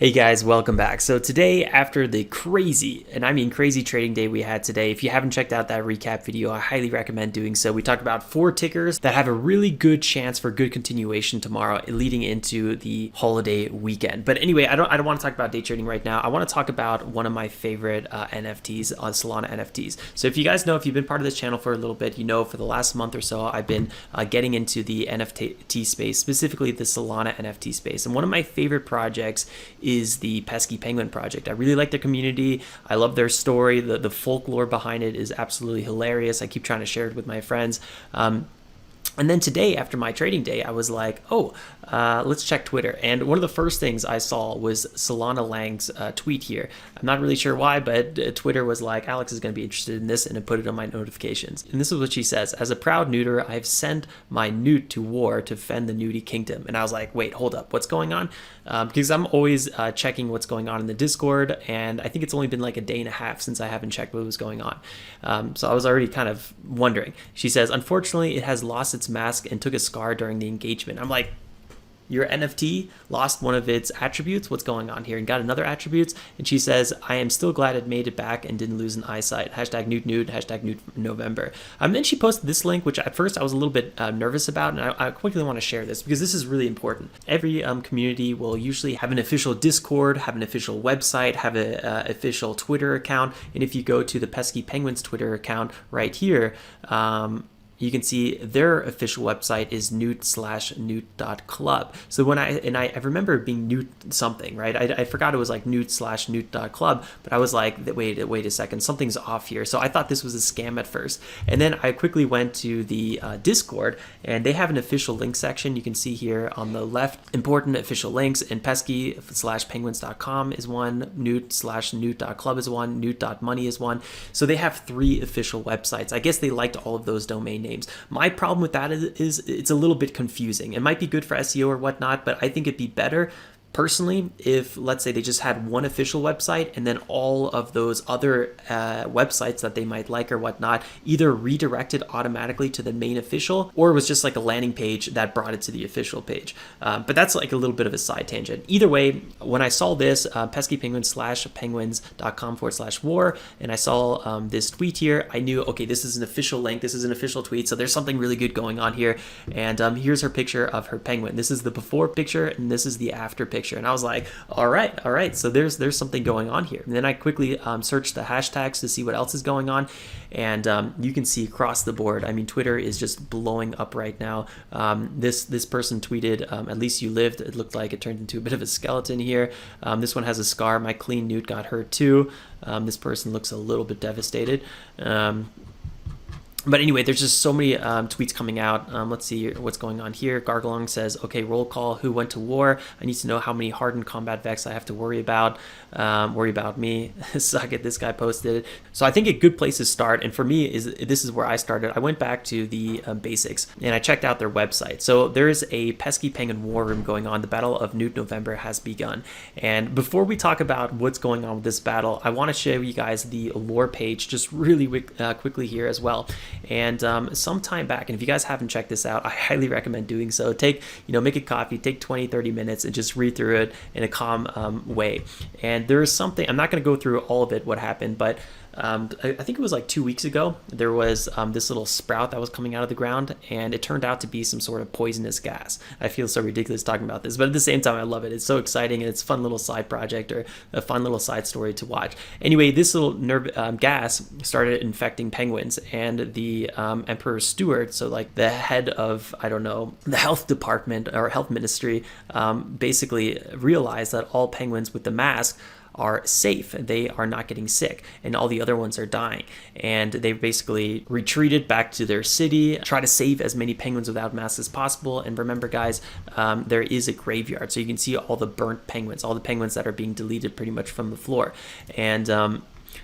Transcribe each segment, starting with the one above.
Hey guys, welcome back. So today, after the crazy, and I mean crazy trading day we had today, if you haven't checked out that recap video, I highly recommend doing so. We talked about 4 tickers that have a really good chance for good continuation tomorrow leading into the holiday weekend. But anyway, I don't want to talk about day trading right now. I want to talk about one of my favorite NFTs, Solana NFTs. So if you guys know, if you've been part of this channel for a little bit, you know for the last month or so, I've been getting into the NFT space, specifically the Solana NFT space. And one of my favorite projects is the Pesky Penguin project. I really like their community. I love their story. The folklore behind it is absolutely hilarious. I keep trying to share it with my friends. And then today, after my trading day, I was like, let's check Twitter. And one of the first things I saw was Solana Lang's tweet here. I'm not really sure why, but Twitter was like, Alex is going to be interested in this, and it put it on my notifications. And this is what she says. As a proud neuter, I have sent my newt to war to defend the nudie kingdom. And I was like, wait, hold up. What's going on? Because I'm always checking what's going on in the Discord, and I think it's only been like a day and a half since I haven't checked what was going on. So I was already kind of wondering. She says, unfortunately, it has lost its mask and took a scar during the engagement. I'm like, your NFT lost one of its attributes. What's going on here? And got another attributes. And she says, I am still glad it made it back and didn't lose an eyesight. Hashtag NOOTNOOT, hashtag November. Then she posted this link, which at first I was a little bit nervous about. And I quickly want to share this because this is really important. Every community will usually have an official Discord, have an official website, have an official Twitter account. And if you go to the Pesky Penguins Twitter account right here, you can see their official website is newt/newt.club. So when I remember it being newt something, right? I forgot it was like newt/newt.club, but I was like, wait a second, something's off here. So I thought this was a scam at first. And then I quickly went to the Discord, and they have an official link section. You can see here on the left, important official links, and pesky/penguins.com is one, newt/newt.club is one, newt.money is one. So they have 3 official websites. I guess they liked all of those domain names. My problem with that is it's a little bit confusing. It might be good for SEO or whatnot, but I think it'd be better personally if, let's say, they just had one official website and then all of those other websites that they might like or whatnot either redirected automatically to the main official, or it was just like a landing page that brought it to the official page. But that's like a little bit of a side tangent. Either way, when I saw this peskypenguins/penguins.com/war, and I saw this tweet here, I knew, okay, this is an official link, this is an official tweet, so there's something really good going on here. And here's her picture of her penguin. This is the before picture and this is the after picture. And I was like, all right, so there's something going on here. And then I quickly searched the hashtags to see what else is going on, and you can see across the board, I mean, Twitter is just blowing up right now. This person tweeted, at least you lived. It looked like it turned into a bit of a skeleton here. This one has a scar. My clean newt got hurt too. This person looks a little bit devastated. But anyway, there's just so many tweets coming out. Let's see what's going on here. Gargalong says, okay, roll call. Who went to war? I need to know how many hardened combat vex I have to worry about. Worry about me. Suck it. This guy posted it. So I think a good place to start, and for me, this is where I started. I went back to the basics, and I checked out their website. So there is a Pesky Penguin war room going on. The Battle of Nootvember has begun. And before we talk about what's going on with this battle, I want to show you guys the lore page just really quickly here as well. And some time back, and if you guys haven't checked this out, I highly recommend doing so. Make a coffee, take 20-30 minutes and just read through it in a calm way. And there is something, I'm not going to go through all of it, what happened, but I think it was like 2 weeks ago, there was this little sprout that was coming out of the ground, and it turned out to be some sort of poisonous gas. I feel so ridiculous talking about this, but at the same time, I love it. It's so exciting, and it's a fun little side project or a fun little side story to watch. Anyway, this little gas started infecting penguins, and the Emperor's steward, so like the head of, I don't know, the health department or health ministry, basically realized that all penguins with the mask are safe. They are not getting sick, and all the other ones are dying. And they basically retreated back to their city, try to save as many penguins without masks as possible. And remember, guys, there is a graveyard, so you can see all the burnt penguins, all the penguins that are being deleted pretty much from the floor. And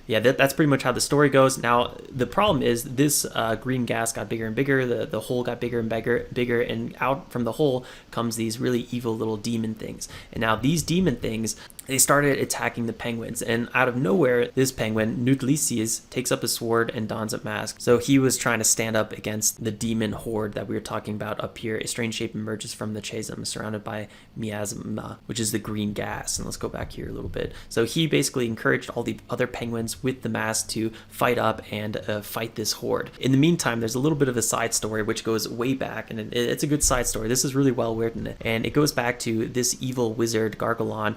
yeah, that's pretty much how the story goes. Now, the problem is this green gas got bigger and bigger. The hole got bigger and bigger, and out from the hole comes these really evil little demon things. And now these demon things, they started attacking the penguins, and out of nowhere, this penguin, Nootvember, takes up a sword and dons a mask. So he was trying to stand up against the demon horde that we were talking about up here. A strange shape emerges from the chasm, surrounded by miasma, which is the green gas. And let's go back here a little bit. So he basically encouraged all the other penguins with the mask to fight up and fight this horde. In the meantime, there's a little bit of a side story which goes way back, and it's a good side story. This is really well written, and it goes back to this evil wizard Gargalon.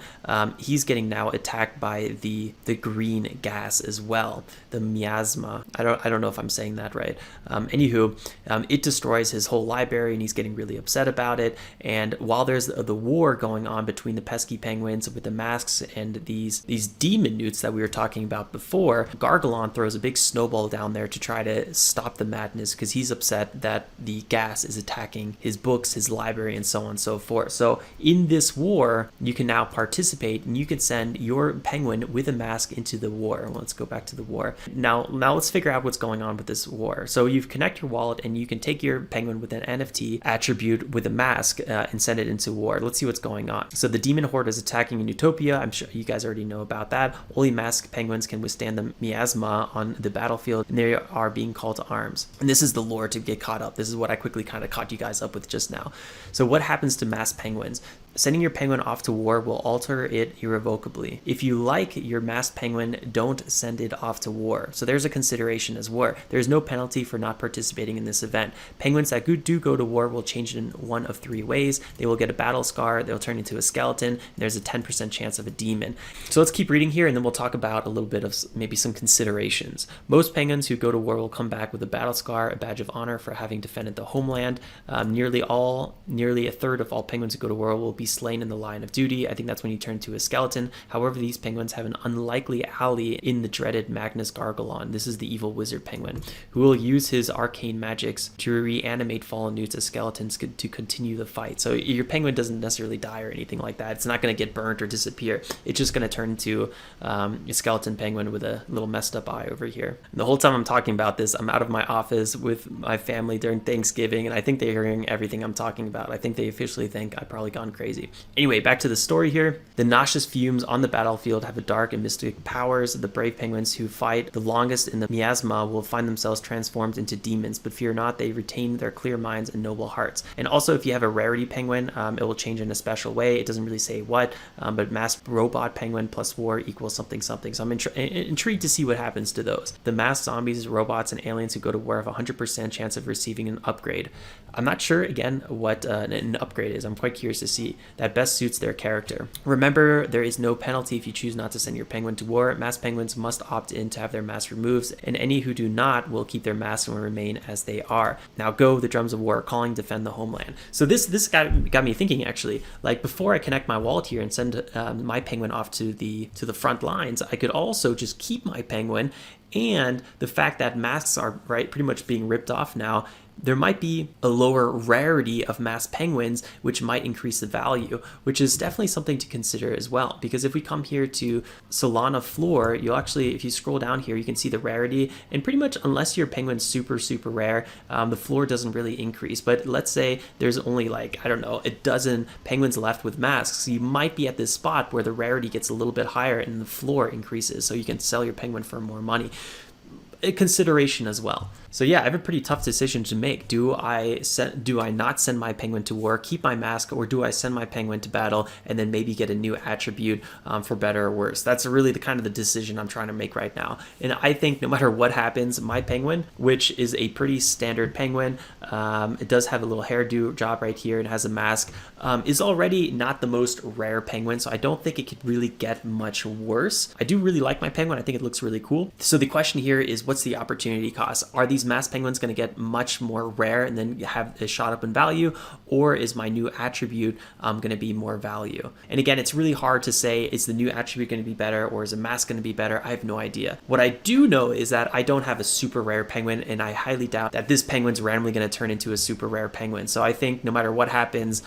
He's getting now attacked by the green gas as well, the miasma. I don't know if I'm saying that right. Anywho, it destroys his whole library, and he's getting really upset about it. And while there's the war going on between the pesky penguins with the masks and these demon newts that we were talking about before, Gargalon throws a big snowball down there to try to stop the madness, because he's upset that the gas is attacking his books, his library, and so on and so forth. So in this war, you can now participate, and you can send your penguin with a mask into the war. Let's go back to the war. Now let's figure out what's going on with this war. So you connect your wallet, and you can take your penguin with an NFT attribute with a mask and send it into war. Let's see what's going on. So the demon horde is attacking in Utopia. I'm sure you guys already know about that. Only masked penguins can withstand the miasma on the battlefield, and they are being called to arms. And this is the lore to get caught up. This is what I quickly kind of caught you guys up with just now. So what happens to masked penguins? Sending your penguin off to war will alter it irrevocably. If you like your masked penguin, don't send it off to war. So there's a consideration as war. There's no penalty for not participating in this event. Penguins that do go to war will change in one of three ways. They will get a battle scar, they'll turn into a skeleton, and there's a 10% chance of a demon. So let's keep reading here, and then we'll talk about a little bit of maybe some considerations. Most penguins who go to war will come back with a battle scar, a badge of honor for having defended the homeland. Nearly a third of all penguins who go to war will be slain in the line of duty. I think that's when you turn to a skeleton. However, these penguins have an unlikely ally in the dreaded Magnus Gargalon. This is the evil wizard penguin, who will use his arcane magics to reanimate fallen newts as skeletons to continue the fight. So your penguin doesn't necessarily die or anything like that. It's not going to get burnt or disappear. It's just going to turn into a skeleton penguin with a little messed up eye over here. And the whole time I'm talking about this, I'm out of my office with my family during Thanksgiving, and I think they're hearing everything I'm talking about. I think they officially think I've probably gone crazy. Anyway, back to the story here. The noxious fumes on the battlefield have a dark and mystic powers. The brave penguins who fight the longest in the miasma will find themselves transformed into demons, but fear not, they retain their clear minds and noble hearts. And also, if you have a rarity penguin, it will change in a special way. It doesn't really say what, but masked robot penguin plus war equals something. So I'm intrigued to see what happens to those. The masked zombies, robots, and aliens who go to war have a 100% chance of receiving an upgrade. I'm not sure, again, what an upgrade is. I'm quite curious to see. That best suits their character. Remember, there is no penalty if you choose not to send your penguin to war. Masked penguins must opt in to have their masks removed, and any who do not will keep their masks and will remain as they are. Now go, the drums of war are calling, defend the homeland. So this got me thinking, actually. Like, before I connect my wallet here and send my penguin off to the front lines, I could also just keep my penguin. And the fact that masks are pretty much being ripped off now, there might be a lower rarity of masked penguins, which might increase the value, which is definitely something to consider as well. Because if we come here to Solana Floor, you'll actually, if you scroll down here, you can see the rarity. And pretty much, unless your penguin's super, super rare, the floor doesn't really increase. But let's say there's only a dozen penguins left with masks. You might be at this spot where the rarity gets a little bit higher and the floor increases. So you can sell your penguin for more money. A consideration as well. So yeah, I have a pretty tough decision to make. Do I not send my penguin to war, keep my mask, or do I send my penguin to battle and then maybe get a new attribute for better or worse? That's really the decision I'm trying to make right now. And I think no matter what happens, my penguin, which is a pretty standard penguin, it does have a little hairdo job right here and has a mask, is already not the most rare penguin, so I don't think it could really get much worse. I do really like my penguin. I think it looks really cool. So the question here is, what's the opportunity cost? Are these these masked penguins going to get much more rare and then have a shot up in value, or is my new attribute going to be more value? And again, it's really hard to say, is the new attribute going to be better or is a mask going to be better? I have no idea. What I do know is that I don't have a super rare penguin, and I highly doubt that this penguin's randomly going to turn into a super rare penguin. So I think no matter what happens,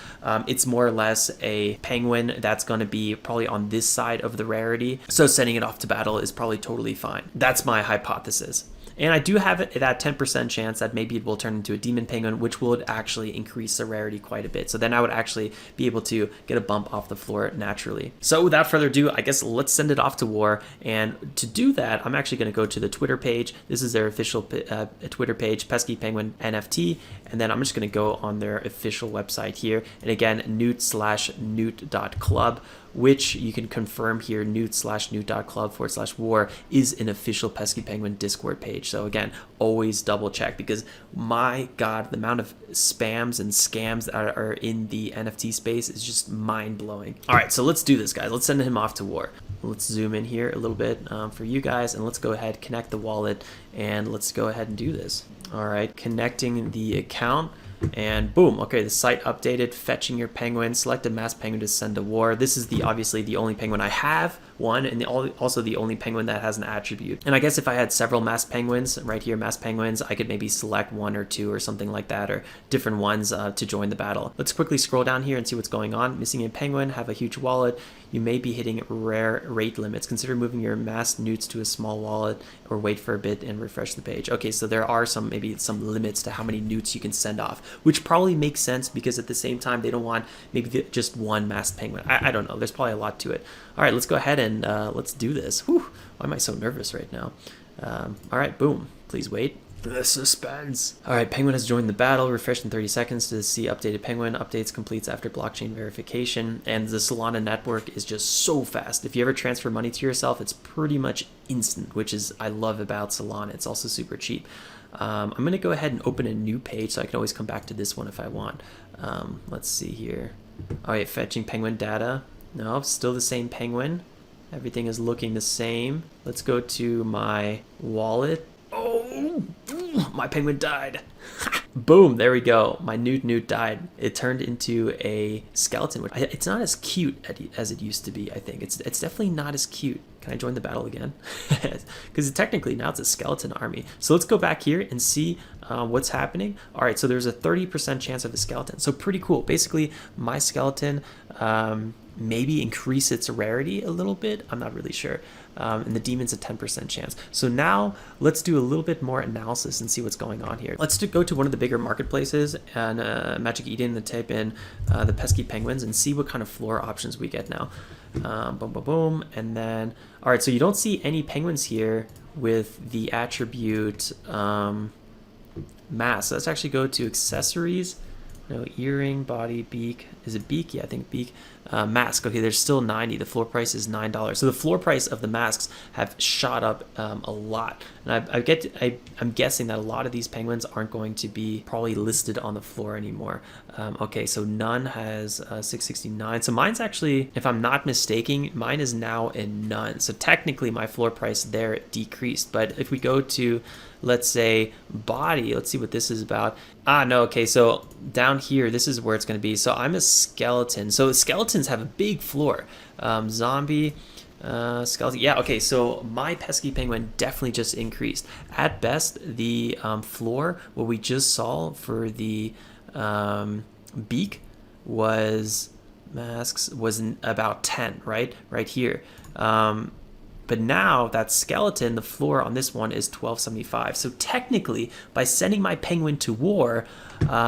it's more or less a penguin that's going to be probably on this side of the rarity. So sending it off to battle is probably totally fine. That's my hypothesis. And I do have that 10% chance that maybe it will turn into a demon penguin, which would actually increase the rarity quite a bit. So then I would actually be able to get a bump off the floor naturally. So without further ado, I guess let's send it off to war. And to do that, I'm actually going to go to the Twitter page. This is their official Twitter page, Pesky Penguin NFT. And then I'm just going to go on their official website here. And again, noot/noot.club, which you can confirm here, noot/noot.club/war is an official Pesky Penguin Discord page. So again, always double check, because my God, the amount of spams and scams that are in the NFT space is just mind blowing. All right, so let's do this, guys. Let's send him off to war. Let's zoom in here a little bit for you guys, and let's go ahead, connect the wallet, and let's go ahead and do this. All right, connecting the account. And boom, okay, the site updated, fetching your penguin, select a masked penguin to send to war. This is obviously the only penguin I have, one, and also the only penguin that has an attribute. And I guess if I had several masked penguins, right here, masked penguins, I could maybe select one or two or something like that, or different ones to join the battle. Let's quickly scroll down here and see what's going on. Missing a penguin, have a huge wallet. You may be hitting rare rate limits. Consider moving your masked newts to a small wallet, or wait for a bit and refresh the page. Okay, so there are maybe some limits to how many newts you can send off, which probably makes sense, because at the same time, they don't want maybe just one masked penguin. I don't know. There's probably a lot to it. All right, let's go ahead and let's do this. Whew, why am I so nervous right now? All right, boom. Please wait. The suspense. All right, penguin has joined the battle. Refresh in 30 seconds to see updated penguin. Updates completes after blockchain verification. And the Solana network is just so fast. If you ever transfer money to yourself, it's pretty much instant, which is I love about Solana. It's also super cheap. I'm going to go ahead and open a new page, so I can always come back to this one if I want. Let's see here. All right, fetching penguin data. No, still the same penguin. Everything is looking the same. Let's go to my wallet. Oh, my penguin died. Boom, there we go. My Noot died. It turned into a skeleton, which it's not as cute as it used to be, I think. It's definitely not as cute. Can I join the battle again? Because technically now it's a skeleton army. So let's go back here and see what's happening. All right, so there's a 30% chance of a skeleton. So pretty cool. Basically, my skeleton maybe increase its rarity a little bit. I'm not really sure. And the demon's a 10% chance. So now let's do a little bit more analysis and see what's going on here. Let's go to one of the bigger marketplaces and Magic Eden and type in the Pesky Penguins and see what kind of floor options we get now. Boom, boom, boom. And then, all right, so you don't see any penguins here with the attribute mask. So let's actually go to accessories. No, earring, body, beak. Is it beak? Yeah, I think beak. Mask. Okay, there's still 90. The floor price is $9. So the floor price of the masks have shot up a lot. And I'm guessing that a lot of these penguins aren't going to be probably listed on the floor anymore. Okay, so none has 669. So mine's actually, if I'm not mistaken, mine is now a none. So technically my floor price there decreased. But if we go to, let's say, body, let's see what this is about. No, okay, so down here, this is where it's going to be. So I'm a skeleton. So skeletons have a big floor. Zombie, skeleton. Yeah, okay, so my Pesky Penguin definitely just increased. At best, the floor, what we just saw for the beak was masks was about 10, right here. But now that skeleton, the floor on this one is 1275. So technically, by sending my penguin to war,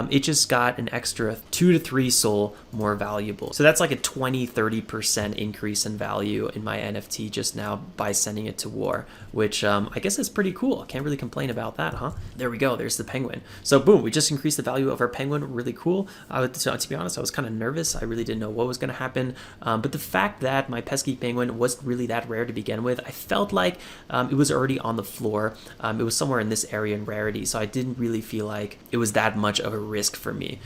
it just got an extra 2 to 3 soul more valuable. So that's like a 20-30% increase in value in my NFT just now by sending it to war, which I guess is pretty cool. Can't really complain about that, huh? There we go. There's the penguin. So boom, we just increased the value of our penguin. Really cool. To be honest, I was kind of nervous. I really didn't know what was going to happen. But the fact that my Pesky Penguin wasn't really that rare to begin with, with, I felt like it was already on the floor. It was somewhere in this area in rarity, so I didn't really feel like it was that much of a risk for me.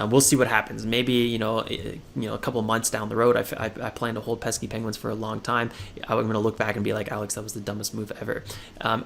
We'll see what happens. Maybe a couple months down the road, I plan to hold pesky penguins for a long time. I'm going to look back and be like, Alex, that was the dumbest move ever.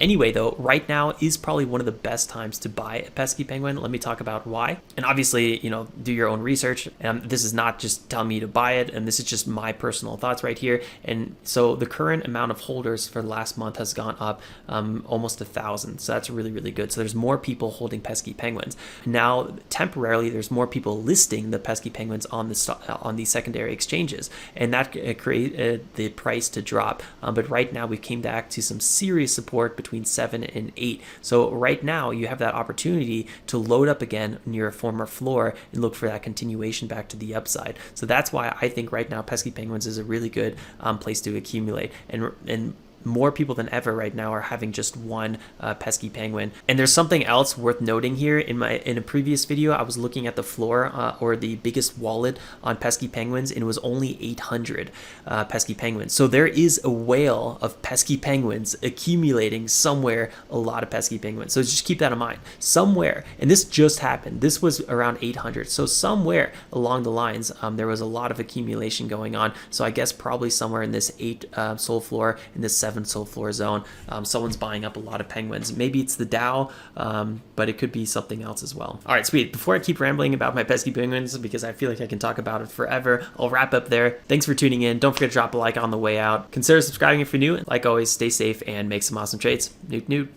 Anyway, though, right now is probably one of the best times to buy a pesky penguin. Let me talk about why. And obviously, do your own research. This is not just telling me to buy it, and this is just my personal thoughts right here. And so the current amount of holders for last month has gone up almost 1,000. So that's really, really good. So there's more people holding pesky penguins. Now, temporarily, there's more people listing the pesky penguins on the secondary exchanges, and that created the price to drop. But right now we came back to some serious support between 7 and 8. So right now you have that opportunity to load up again near a former floor and look for that continuation back to the upside. So that's why I think right now pesky penguins is a really good place to accumulate, and more people than ever right now are having just one pesky penguin. And there's something else worth noting here. In a previous video, I was looking at the floor or the biggest wallet on pesky penguins, and it was only 800 pesky penguins. So there is a whale of pesky penguins accumulating somewhere, a lot of pesky penguins. So just keep that in mind. Somewhere, and this just happened, this was around 800. So somewhere along the lines, there was a lot of accumulation going on. So I guess probably somewhere in this 8 soul floor, in this 7 soul floor zone, someone's buying up a lot of penguins. Maybe it's the Dow, but it could be something else as well. All right, sweet. Before I keep rambling about my pesky penguins, because I feel like I can talk about it forever, I'll wrap up there. Thanks for tuning in. Don't forget to drop a like on the way out. Consider subscribing if you're new. Like always, stay safe and make some awesome trades. Noot noot.